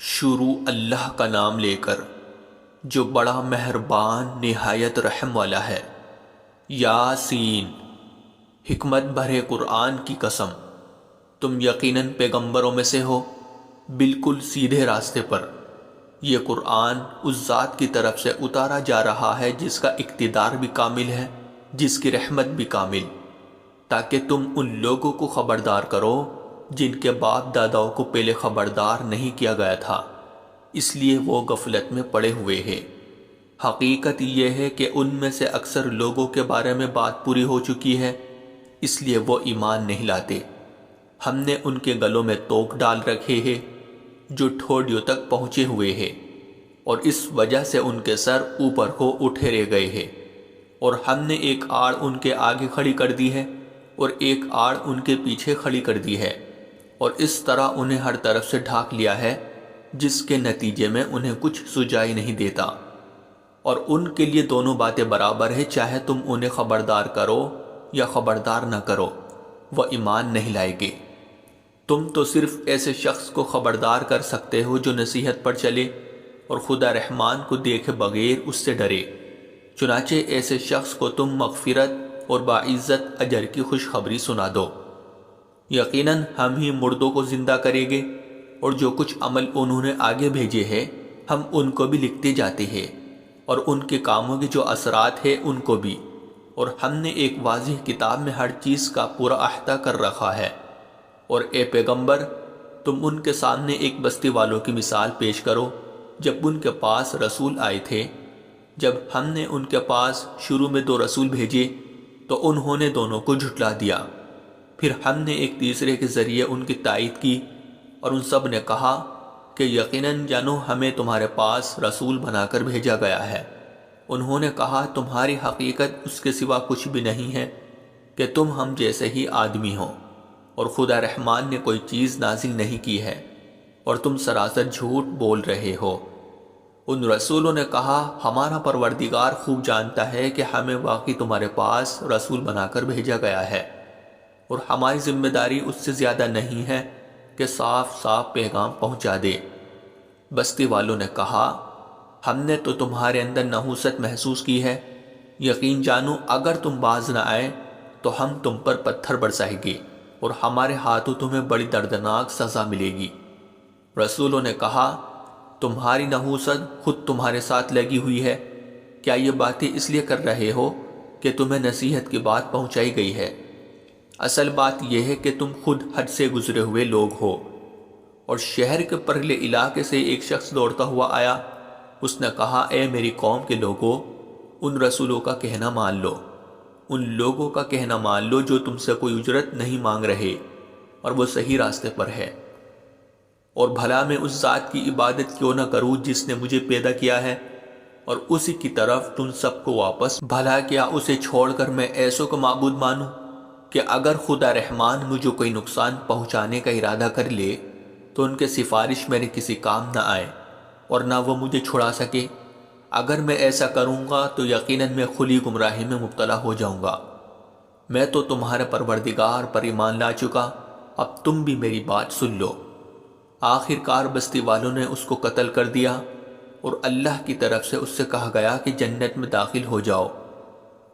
شروع اللہ کا نام لے کر جو بڑا مہربان نہایت رحم والا ہے۔ یاسین، حکمت بھرے قرآن کی قسم، تم یقیناً پیغمبروں میں سے ہو، بالکل سیدھے راستے پر۔ یہ قرآن اس ذات کی طرف سے اتارا جا رہا ہے جس کا اقتدار بھی کامل ہے، جس کی رحمت بھی کامل، تاکہ تم ان لوگوں کو خبردار کرو جن کے باپ داداؤں کو پہلے خبردار نہیں کیا گیا تھا، اس لیے وہ غفلت میں پڑے ہوئے ہیں۔ حقیقت یہ ہے کہ ان میں سے اکثر لوگوں کے بارے میں بات پوری ہو چکی ہے، اس لیے وہ ایمان نہیں لاتے۔ ہم نے ان کے گلوں میں توق ڈال رکھے ہیں جو ٹھوڑیوں تک پہنچے ہوئے ہیں، اور اس وجہ سے ان کے سر اوپر کو اٹھے رہ گئے ہیں، اور ہم نے ایک آڑ ان کے آگے کھڑی کر دی ہے اور ایک آڑ ان کے پیچھے کھڑی کر دی ہے، اور اس طرح انہیں ہر طرف سے ڈھانک لیا ہے، جس کے نتیجے میں انہیں کچھ سجائی نہیں دیتا۔ اور ان کے لیے دونوں باتیں برابر ہیں، چاہے تم انہیں خبردار کرو یا خبردار نہ کرو، وہ ایمان نہیں لائے گے۔ تم تو صرف ایسے شخص کو خبردار کر سکتے ہو جو نصیحت پر چلے اور خدا رحمان کو دیکھے بغیر اس سے ڈرے۔ چنانچہ ایسے شخص کو تم مغفرت اور باعزت اجر کی خوشخبری سنا دو۔ یقیناً ہم ہی مردوں کو زندہ کریں گے، اور جو کچھ عمل انہوں نے آگے بھیجے ہیں ہم ان کو بھی لکھتے جاتے ہیں، اور ان کے کاموں کے جو اثرات ہیں ان کو بھی، اور ہم نے ایک واضح کتاب میں ہر چیز کا پورا احاطہ کر رکھا ہے۔ اور اے پیغمبر، تم ان کے سامنے ایک بستی والوں کی مثال پیش کرو جب ان کے پاس رسول آئے تھے۔ جب ہم نے ان کے پاس شروع میں 2 رسول بھیجے تو انہوں نے دونوں کو جھٹلا دیا، پھر ہم نے ایک تیسرے کے ذریعے ان کی تائید کی، اور ان سب نے کہا کہ یقیناً جانو ہمیں تمہارے پاس رسول بنا کر بھیجا گیا ہے۔ انہوں نے کہا تمہاری حقیقت اس کے سوا کچھ بھی نہیں ہے کہ تم ہم جیسے ہی آدمی ہو، اور خدا رحمان نے کوئی چیز نازل نہیں کی ہے، اور تم سراسر جھوٹ بول رہے ہو۔ ان رسولوں نے کہا ہمارا پروردگار خوب جانتا ہے کہ ہمیں واقعی تمہارے پاس رسول بنا کر بھیجا گیا ہے، اور ہماری ذمہ داری اس سے زیادہ نہیں ہے کہ صاف صاف پیغام پہنچا دے۔ بستی والوں نے کہا ہم نے تو تمہارے اندر نحوست محسوس کی ہے، یقین جانو اگر تم باز نہ آئے تو ہم تم پر پتھر برسائیں گے، اور ہمارے ہاتھوں تمہیں بڑی دردناک سزا ملے گی۔ رسولوں نے کہا تمہاری نحوست خود تمہارے ساتھ لگی ہوئی ہے، کیا یہ باتیں اس لیے کر رہے ہو کہ تمہیں نصیحت کی بات پہنچائی گئی ہے؟ اصل بات یہ ہے کہ تم خود حد سے گزرے ہوئے لوگ ہو۔ اور شہر کے پرلے علاقے سے ایک شخص دوڑتا ہوا آیا، اس نے کہا اے میری قوم کے لوگوں، ان رسولوں کا کہنا مان لو، ان لوگوں کا کہنا مان لو جو تم سے کوئی اجرت نہیں مانگ رہے، اور وہ صحیح راستے پر ہے۔ اور بھلا میں اس ذات کی عبادت کیوں نہ کروں جس نے مجھے پیدا کیا ہے، اور اسی کی طرف تم سب کو واپس، بھلا کیا اسے چھوڑ کر میں ایسوں کو معبود مانوں کہ اگر خدا رحمان مجھے کوئی نقصان پہنچانے کا ارادہ کر لے تو ان کے سفارش میرے کسی کام نہ آئے، اور نہ وہ مجھے چھڑا سکے۔ اگر میں ایسا کروں گا تو یقیناً میں کھلی گمراہی میں مبتلا ہو جاؤں گا۔ میں تو تمہارے پروردگار پر ایمان لا چکا، اب تم بھی میری بات سن لو۔ آخر کار بستی والوں نے اس کو قتل کر دیا، اور اللہ کی طرف سے اس سے کہا گیا کہ جنت میں داخل ہو جاؤ۔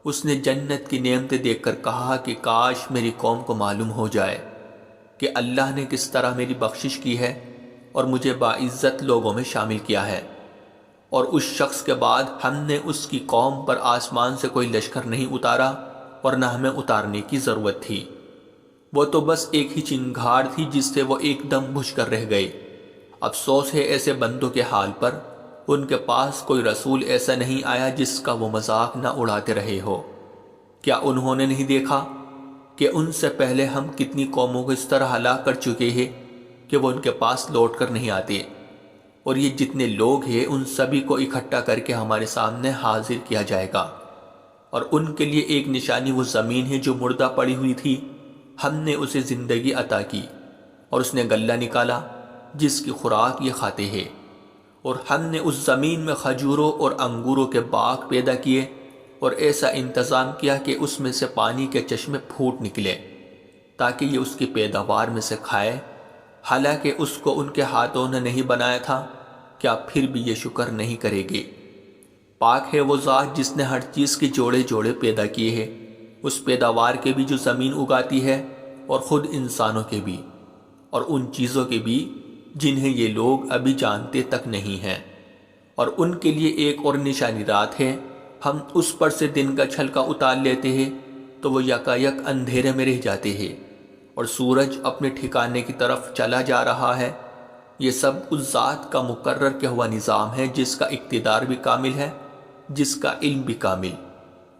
اس نے جنت کی نعمتیں دیکھ کر کہا کہ کاش میری قوم کو معلوم ہو جائے کہ اللہ نے کس طرح میری بخشش کی ہے اور مجھے باعزت لوگوں میں شامل کیا ہے۔ اور اس شخص کے بعد ہم نے اس کی قوم پر آسمان سے کوئی لشکر نہیں اتارا، اور نہ ہمیں اتارنے کی ضرورت تھی۔ وہ تو بس ایک ہی چنگھاڑ تھی جس سے وہ ایک دم بجھ کر رہ گئی۔ افسوس ہے ایسے بندوں کے حال پر، ان کے پاس کوئی رسول ایسا نہیں آیا جس کا وہ مذاق نہ اڑاتے رہے ہو۔ کیا انہوں نے نہیں دیکھا کہ ان سے پہلے ہم کتنی قوموں کو اس طرح ہلاک کر چکے ہیں کہ وہ ان کے پاس لوٹ کر نہیں آتے، اور یہ جتنے لوگ ہیں ان سبھی کو اکٹھا کر کے ہمارے سامنے حاضر کیا جائے گا، اور ان کے لیے ایک نشانی وہ زمین ہے جو مردہ پڑی ہوئی تھی، ہم نے اسے زندگی عطا کی، اور اس نے غلہ نکالا جس کی خوراک یہ کھاتے ہیں، اور ہم نے اس زمین میں کھجوروں اور انگوروں کے باغ پیدا کیے، اور ایسا انتظام کیا کہ اس میں سے پانی کے چشمے پھوٹ نکلے تاکہ یہ اس کی پیداوار میں سے کھائے۔ حالانکہ اس کو ان کے ہاتھوں نے نہیں بنایا تھا، کیا پھر بھی یہ شکر نہیں کرے گے؟ پاک ہے وہ ذات جس نے ہر چیز کے جوڑے جوڑے پیدا کیے ہیں، اس پیداوار کے بھی جو زمین اگاتی ہے اور خود انسانوں کے بھی، اور ان چیزوں کے بھی جنہیں یہ لوگ ابھی جانتے تک نہیں ہیں۔ اور ان کے لیے ایک اور نشانی رات ہے، ہم اس پر سے دن کا چھلکا اتار لیتے ہیں تو وہ یکایک اندھیرے میں رہ جاتے ہیں، اور سورج اپنے ٹھکانے کی طرف چلا جا رہا ہے۔ یہ سب اس ذات کا مقرر کیا ہوا نظام ہے جس کا اقتدار بھی کامل ہے، جس کا علم بھی کامل،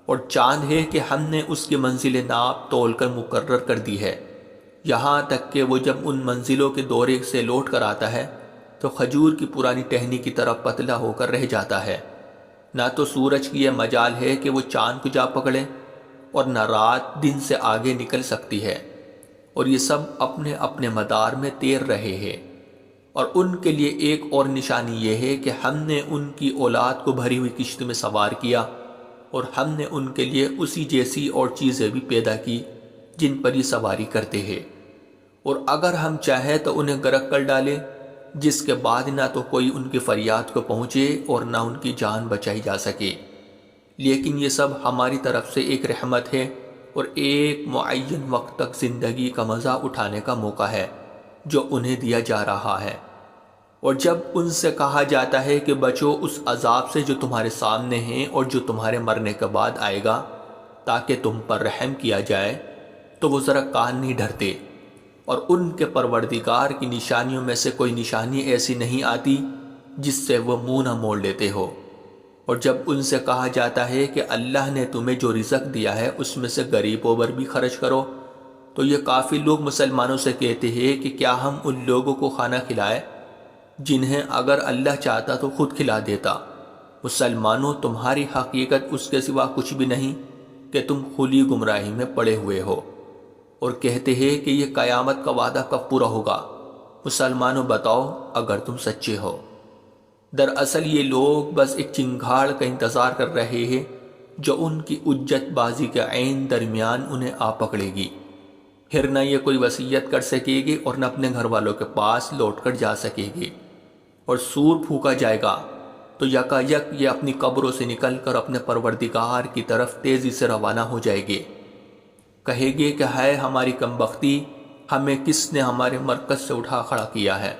اور چاند ہے کہ ہم نے اس کی منزل ناپ تول کر مقرر کر دی ہے، یہاں تک کہ وہ جب ان منزلوں کے دورے سے لوٹ کر آتا ہے تو کھجور کی پرانی ٹہنی کی طرح پتلا ہو کر رہ جاتا ہے۔ نہ تو سورج کی یہ مجال ہے کہ وہ چاند کو جا پکڑے، اور نہ رات دن سے آگے نکل سکتی ہے، اور یہ سب اپنے اپنے مدار میں تیر رہے ہیں۔ اور ان کے لیے ایک اور نشانی یہ ہے کہ ہم نے ان کی اولاد کو بھری ہوئی کشتی میں سوار کیا، اور ہم نے ان کے لیے اسی جیسی اور چیزیں بھی پیدا کی جن پر یہ سواری کرتے ہیں، اور اگر ہم چاہیں تو انہیں غرق کر ڈالیں، جس کے بعد نہ تو کوئی ان کی فریاد کو پہنچے اور نہ ان کی جان بچائی جا سکے۔ لیکن یہ سب ہماری طرف سے ایک رحمت ہے اور ایک معین وقت تک زندگی کا مزہ اٹھانے کا موقع ہے جو انہیں دیا جا رہا ہے۔ اور جب ان سے کہا جاتا ہے کہ بچو اس عذاب سے جو تمہارے سامنے ہیں اور جو تمہارے مرنے کے بعد آئے گا تاکہ تم پر رحم کیا جائے، تو وہ ذرا کان نہیں دھرتے، اور ان کے پروردگار کی نشانیوں میں سے کوئی نشانی ایسی نہیں آتی جس سے وہ منہ نہ موڑ لیتے ہو۔ اور جب ان سے کہا جاتا ہے کہ اللہ نے تمہیں جو رزق دیا ہے اس میں سے غریبوں پر بھی خرچ کرو، تو یہ کافی لوگ مسلمانوں سے کہتے ہیں کہ کیا ہم ان لوگوں کو کھانا کھلائے جنہیں اگر اللہ چاہتا تو خود کھلا دیتا۔ مسلمانوں، تمہاری حقیقت اس کے سوا کچھ بھی نہیں کہ تم کھلی گمراہی میں پڑے ہوئے ہو۔ اور کہتے ہیں کہ یہ قیامت کا وعدہ کب پورا ہوگا؟ مسلمانوں بتاؤ اگر تم سچے ہو۔ دراصل یہ لوگ بس ایک چنگھاڑ کا انتظار کر رہے ہیں جو ان کی اجت بازی کے عین درمیان انہیں آ پکڑے گی۔ پھر نہ یہ کوئی وصیت کر سکے گی اور نہ اپنے گھر والوں کے پاس لوٹ کر جا سکے گی، اور سور پھونکا جائے گا تو یکایک یہ اپنی قبروں سے نکل کر اپنے پروردگار کی طرف تیزی سے روانہ ہو جائے گے۔ کہے گے کہ ہے ہماری کمبختی، ہمیں کس نے ہمارے مرکز سے اٹھا کھڑا کیا ہے؟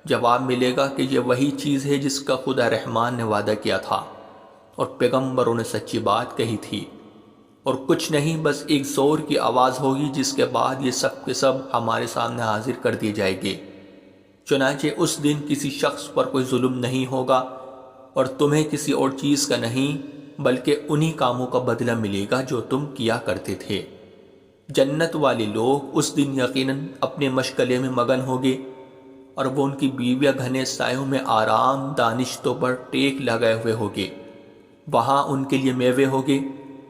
جواب ملے گا کہ یہ وہی چیز ہے جس کا خدا رحمان نے وعدہ کیا تھا اور پیغمبروں نے سچی بات کہی تھی، اور کچھ نہیں، بس ایک زور کی آواز ہوگی جس کے بعد یہ سب کے سب ہمارے سامنے حاضر کر دیے جائیں گے۔ چنانچہ اس دن کسی شخص پر کوئی ظلم نہیں ہوگا، اور تمہیں کسی اور چیز کا نہیں بلکہ انہی کاموں کا بدلہ ملے گا جو تم کیا کرتے تھے۔ جنت والے لوگ اس دن یقیناً اپنے مشغلے میں مگن ہوگے، اور وہ ان کی بیویاں گھنے سایوں میں آرام دانشتوں پر ٹیک لگائے ہوئے ہوگے۔ وہاں ان کے لیے میوے ہوگے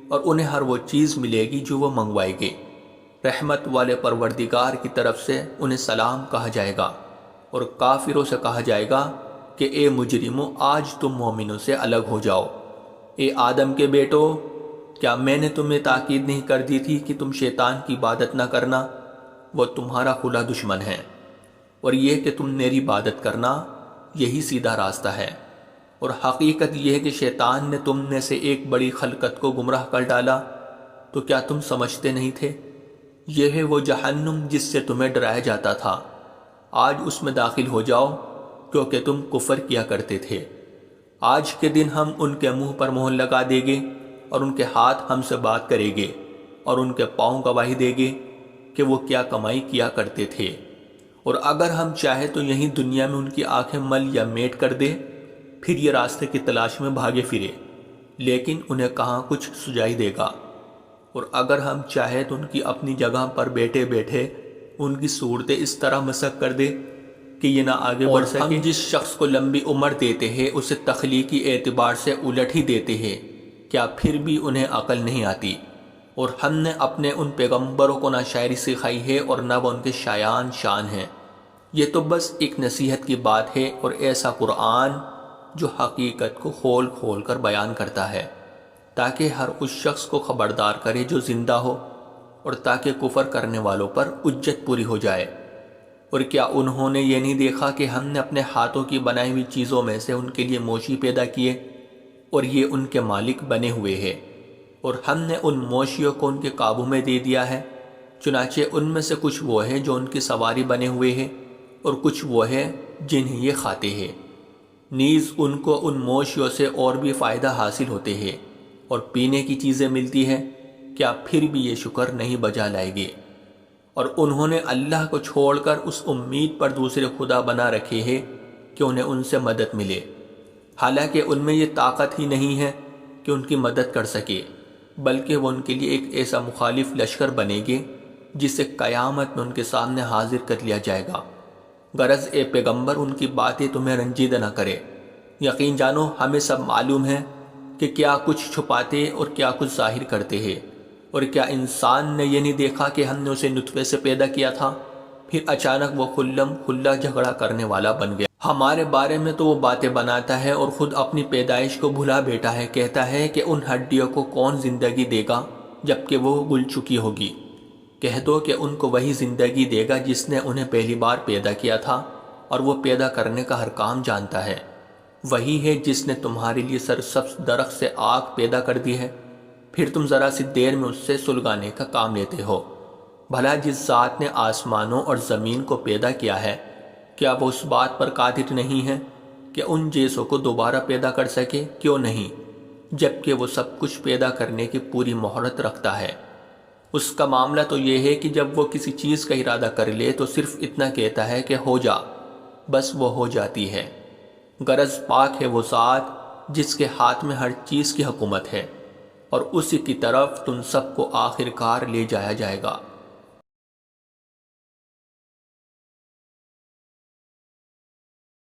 اور انہیں ہر وہ چیز ملے گی جو وہ منگوائے گے۔ رحمت والے پروردگار کی طرف سے انہیں سلام کہا جائے گا، اور کافروں سے کہا جائے گا کہ اے مجرموں، آج تم مومنوں سے الگ ہو جاؤ۔ اے آدم کے بیٹو، کیا میں نے تمہیں تاکید نہیں کر دی تھی کہ تم شیطان کی عبادت نہ کرنا؟ وہ تمہارا کھلا دشمن ہے، اور یہ کہ تم میری عبادت کرنا، یہی سیدھا راستہ ہے۔ اور حقیقت یہ ہے کہ شیطان نے تم میں سے ایک بڑی خلقت کو گمراہ کر ڈالا، تو کیا تم سمجھتے نہیں تھے؟ یہ ہے وہ جہنم جس سے تمہیں ڈرایا جاتا تھا، آج اس میں داخل ہو جاؤ کیونکہ تم کفر کیا کرتے تھے۔ آج کے دن ہم ان کے منہ پر مہر لگا دیں گے، اور ان کے ہاتھ ہم سے بات کریں گے، اور ان کے پاؤں گواہی دیں گے کہ وہ کیا کمائی کیا کرتے تھے۔ اور اگر ہم چاہیں تو یہیں دنیا میں ان کی آنکھیں مل یا میٹ کر دے، پھر یہ راستے کی تلاش میں بھاگے پھرے، لیکن انہیں کہاں کچھ سجائی دے گا۔ اور اگر ہم چاہیں تو ان کی اپنی جگہ پر بیٹھے بیٹھے ان کی صورتیں اس طرح مسخ کر دے کہ یہ نہ آگے بڑھ سکے۔ ہم جس شخص کو لمبی عمر دیتے ہیں اسے تخلیقی اعتبار سے الٹ ہی دیتے ہیں، کیا پھر بھی انہیں عقل نہیں آتی؟ اور ہم نے اپنے ان پیغمبروں کو نہ شاعری سکھائی ہے اور نہ وہ ان کے شایان شان ہیں۔ یہ تو بس ایک نصیحت کی بات ہے، اور ایسا قرآن جو حقیقت کو کھول کھول کر بیان کرتا ہے تاکہ ہر اس شخص کو خبردار کرے جو زندہ ہو، اور تاکہ کفر کرنے والوں پر حجت پوری ہو جائے۔ اور کیا انہوں نے یہ نہیں دیکھا کہ ہم نے اپنے ہاتھوں کی بنائی ہوئی چیزوں میں سے ان کے لیے موشی پیدا کیے اور یہ ان کے مالک بنے ہوئے ہیں، اور ہم نے ان موشیوں کو ان کے قابو میں دے دیا ہے، چنانچہ ان میں سے کچھ وہ ہیں جو ان کی سواری بنے ہوئے ہیں اور کچھ وہ ہیں جنہیں یہ کھاتے ہیں۔ نیز ان کو ان موشیوں سے اور بھی فائدہ حاصل ہوتے ہیں اور پینے کی چیزیں ملتی ہیں، کیا پھر بھی یہ شکر نہیں بجا لائے گے؟ اور انہوں نے اللہ کو چھوڑ کر اس امید پر دوسرے خدا بنا رکھے ہیں کہ انہیں ان سے مدد ملے، حالانکہ ان میں یہ طاقت ہی نہیں ہے کہ ان کی مدد کر سکے، بلکہ وہ ان کے لیے ایک ایسا مخالف لشکر بنے گے جسے قیامت میں ان کے سامنے حاضر کر لیا جائے گا۔ غرض اے پیغمبر ان کی باتیں تمہیں رنجیدہ نہ کرے، یقین جانو ہمیں سب معلوم ہے کہ کیا کچھ چھپاتے اور کیا کچھ ظاہر کرتے ہیں۔ اور کیا انسان نے یہ نہیں دیکھا کہ ہم نے اسے نطفے سے پیدا کیا تھا، پھر اچانک وہ خلم کھلا جھگڑا کرنے والا بن گیا؟ ہمارے بارے میں تو وہ باتیں بناتا ہے اور خود اپنی پیدائش کو بھلا بیٹھا ہے، کہتا ہے کہ ان ہڈیوں کو کون زندگی دے گا جبکہ وہ گل چکی ہوگی؟ کہہ دو کہ ان کو وہی زندگی دے گا جس نے انہیں پہلی بار پیدا کیا تھا، اور وہ پیدا کرنے کا ہر کام جانتا ہے۔ وہی ہے جس نے تمہارے لیے سرسبز درخت سے آگ پیدا کر دی ہے، پھر تم ذرا سی دیر میں اس سے سلگانے کا کام لیتے ہو۔ بھلا جس ذات نے آسمانوں اور زمین کو پیدا کیا ہے، کیا وہ اس بات پر قادر نہیں ہے کہ ان جیسوں کو دوبارہ پیدا کر سکے؟ کیوں نہیں، جبکہ وہ سب کچھ پیدا کرنے کی پوری مہارت رکھتا ہے۔ اس کا معاملہ تو یہ ہے کہ جب وہ کسی چیز کا ارادہ کر لے تو صرف اتنا کہتا ہے کہ ہو جا، بس وہ ہو جاتی ہے۔ غرض پاک ہے وہ ذات جس کے ہاتھ میں ہر چیز کی حکومت ہے، اور اسی کی طرف تم سب کو آخر کار لے جایا جائے گا۔